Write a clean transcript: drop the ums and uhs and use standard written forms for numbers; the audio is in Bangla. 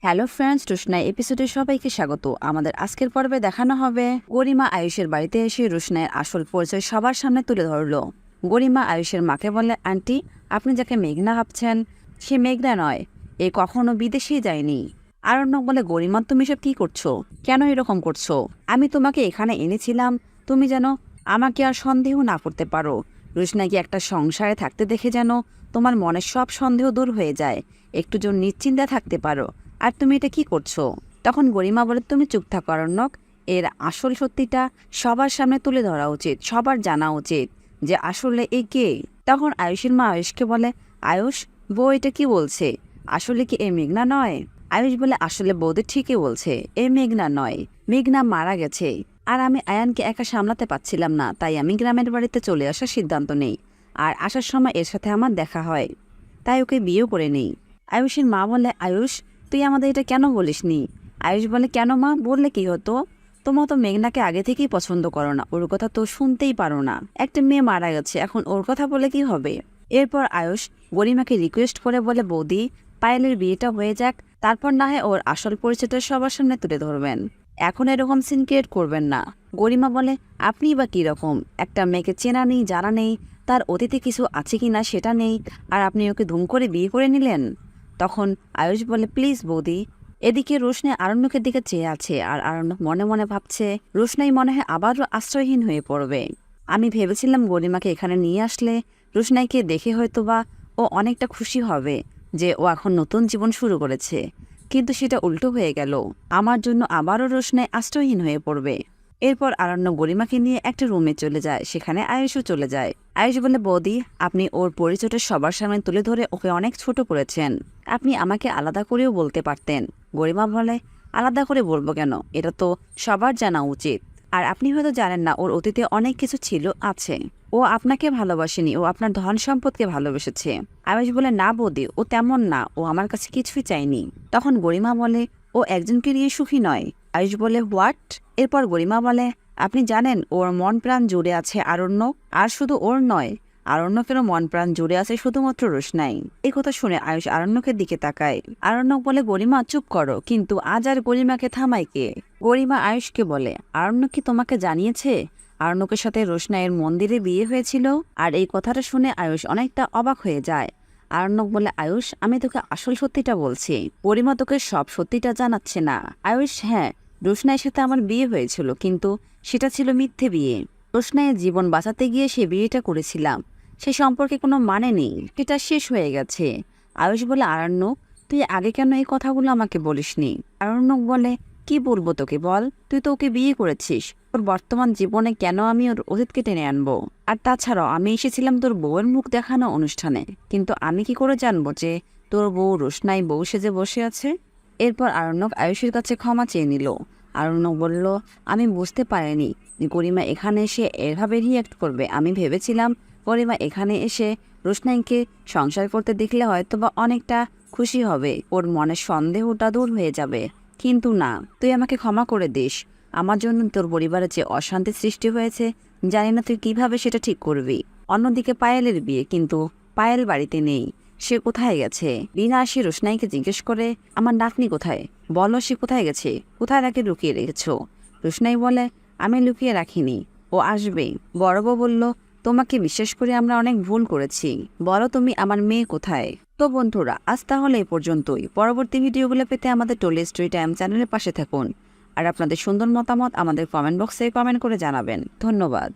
হ্যালো ফ্রেন্ডস, রোশনাই এপিসোডে সবাইকে স্বাগত। আমাদের আজকের পর্বে দেখানো হবে গরিমা আয়ুষের বাড়িতে এসে রোশনাইয়ের আসল পরিচয় সবার সামনে তুলে ধরল। গরিমা আয়ুষের মাকে বলে, আন্টি, আপনি যাকে মেঘনা ভাবছেন সে মেঘনা নয়, এ কখনো বিদেশেই যায়নি। আরণ্যক বলে, গরিমা তুমি সব কী করছো? কেন এরকম করছো? আমি তোমাকে এখানে এনেছিলাম তুমি যেন আমাকে আর সন্দেহ না করতে পারো। রোশনাইকে একটা সংসারে থাকতে দেখে যেন তোমার মনের সব সন্দেহ দূর হয়ে যায়, একটু যেন নিশ্চিন্তে থাকতে পারো। আর তুমি এটা কি করছো? তখন গরিমা বলে, তুমি চুপ থাকো আরণ্যক, এর আসল সত্যিটা সবার সামনে তুলে ধরা উচিত, সবার জানা উচিত যে আসলে এ কে। তখন আয়ুষের মা আয়ুষকে বলে, আয়ুষ, বউ এটা কি বলছে? আসলে কি এ মেঘনা নয়? আয়ুষ বলে, আসলে বৌদি ঠিকই বলছে, এ মেঘনা নয়, মেঘনা মারা গেছে। আর আমি আয়ানকে একা সামলাতে পারছিলাম না, তাই আমি গ্রামের বাড়িতে চলে আসার সিদ্ধান্ত নেই। আর আসার সময় এর সাথে আমার দেখা হয়, তাই ওকে বিয়েও করে নেই। আয়ুষের মা বলে, আয়ুষ, তুই আমাদের এটা কেন বলিসনি? আয়ুষ বলে, কেন মা, বললে কি হতো? তোমরা তো মেঘনাকে আগে থেকেই পছন্দ করো না, ওর কথা তো শুনতেই পারো না। একটা মেয়ে মারা গেছে, এখন ওর কথা বলে কি হবে? এরপর আয়ুষ গরিমাকে রিকোয়েস্ট করে বলে, বৌদি, পায়েলের বিয়েটা হয়ে যাক, তারপর না হয় ওর আসল পরিচয়টা সবার সামনে তুলে ধরবেন। এখন এরকম সিন ক্রিয়েট করবেন না। গরিমা বলে, আপনিই বা কীরকম? একটা মেয়েকে চেনা নেই, জানা নেই, তার অতীতে কিছু আছে কি না সেটা নেই, আর আপনি ওকে ধুম করে বিয়ে করে নিলেন। তখন আয়ুষ বলে, প্লিজ বৌদি। এদিকে রোশনাই আরণ্যকের দিকে চেয়ে আছে, আর আরণ্যক মনে মনে ভাবছে রোশনাই মনে হয় আবারও আশ্রয়হীন হয়ে পড়বে। আমি ভেবেছিলাম গরিমাকে এখানে নিয়ে আসলে রোশনাইকে দেখে হয়তোবা ও অনেকটা খুশি হবে যে ও এখন নতুন জীবন শুরু করেছে, কিন্তু সেটা উল্টো হয়ে গেল। আমার জন্য আবারও রোশনাই আশ্রয়হীন হয়ে পড়বে। এরপর আরণ্যক গরিমাকে নিয়ে একটা রুমে চলে যায়, সেখানে আয়ুষও চলে যায়। আয়ুষ বলে, বৌদি, আপনি ওর পরিচয়টা সবার সামনে তুলে ধরে ওকে অনেক ছোট করেছেন, আপনি আমাকে আলাদা করেও বলতে পারতেন। গরিমা বলে, আলাদা করে বলবো কেন? এটা তো সবার জানা উচিত। আর আপনি হয়তো জানেন না, ওর অতীতে অনেক কিছু ছিল, আছে। ও আপনাকে ভালোবাসেনি, ও আপনার ধন সম্পদকে ভালোবেসেছে। আয়ুষ বলে, না বৌদি, ও তেমন না, ও আমার কাছে কিছুই চায়নি। তখন গরিমা বলে, ও একজনকে নিয়ে সুখী নয়। আয়ুষ বলে, হোয়াট? এরপর গরিমা বলে, আপনি জানেন ওর মন প্রাণ জুড়ে আছে আরণ্যক, আর শুধু ওর নয়, আরণ্যকেরও মন প্রাণ জুড়ে আছে শুধুমাত্র রোশনাই। এই কথা শুনে আয়ুষ আরণ্যকের দিকে তাকায়। আরণ্যক বলে, গরিমা চুপ করো। কিন্তু আজ আর গরিমাকে থামায় কে? গরিমা আয়ুষকে বলে, আরণ্যক কি তোমাকে জানিয়েছে আরণ্যকের সাথে রোশনাইয়ের মন্দিরে বিয়ে হয়েছিল? আর এই কথাটা শুনে আয়ুষ অনেকটা অবাক হয়ে যায়। আরণ্যক বলে, আয়ুষ, আমি তোকে আসল সত্যিটা বলছি, গরিমা তোকে সব সত্যিটা জানাচ্ছে না। আয়ুষ, হ্যাঁ, রোশনাইয়ের সাথে আমার বিয়ে হয়েছিল, কিন্তু সেটা ছিল মিথ্যে বিয়ে। রোশনাইয়ের জীবন বাঁচাতে গিয়ে সে বিয়েটা করেছিলাম, সে সম্পর্কে কোনো মানে নেই, সেটা শেষ হয়ে গেছে। আয়ুষ বলে, আরণ্যক, তুই আগে কেন এই কথাগুলো আমাকে বলিসনি? আরণ্যক বলে, কি বলবো তোকে, বল, তুই তো ওকে বিয়ে করেছিস, ওর বর্তমান জীবনে কেন আমি ওর অতীতকে টেনে আনবো? আর তাছাড়াও আমি এসেছিলাম তোর বউয়ের মুখ দেখানো অনুষ্ঠানে, কিন্তু আমি কি করে জানবো যে তোর বউ রোশনাই বউ সেজে বসে আছে? এরপর আরণ্যক আয়ুষের কাছে ক্ষমা চেয়ে নিল। আরণ্যক বলল, আমি বুঝতে পারিনি যে গরিমা এখানে এসে এভাবে রিয়্যাক্ট করবে। আমি ভেবেছিলাম গরিমা এখানে এসে রোশনাইকে সংসার করতে দেখলে হয়তোবা অনেকটা খুশি হবে, ওর মনের সন্দেহটা দূর হয়ে যাবে। কিন্তু না, তুই আমাকে ক্ষমা করে দিস। আমার জন্য তোর পরিবারে যে অশান্তি সৃষ্টি হয়েছে, জানি না তুই কিভাবে সেটা ঠিক করবি। অন্যদিকে পায়েলের বিয়ে, কিন্তু পায়েল বাড়িতে নেই, সে কোথায় গেছে? বিনা আসি রোশনাইকে জিজ্ঞেস করে, আমার নাতনি কোথায়? বলো, সে কোথায় গেছে? কোথায় তাকে লুকিয়ে রেখেছো? রোশনাই বলে, আমি লুকিয়ে রাখিনি, ও আসবে। বড় বউ বলল, তোমাকে বিশ্বাস করে আমরা অনেক ভুল করেছি, বলো তুমি আমার মেয়ে কোথায়? তো বন্ধুরা, আজ তাহলে এই পর্যন্তই। পরবর্তী ভিডিওগুলো পেতে আমাদের টলি স্টোরি টাইম চ্যানেলের পাশে থাকুন, আর আপনাদের সুন্দর মতামত আমাদের কমেন্ট বক্সে কমেন্ট করে জানাবেন। ধন্যবাদ।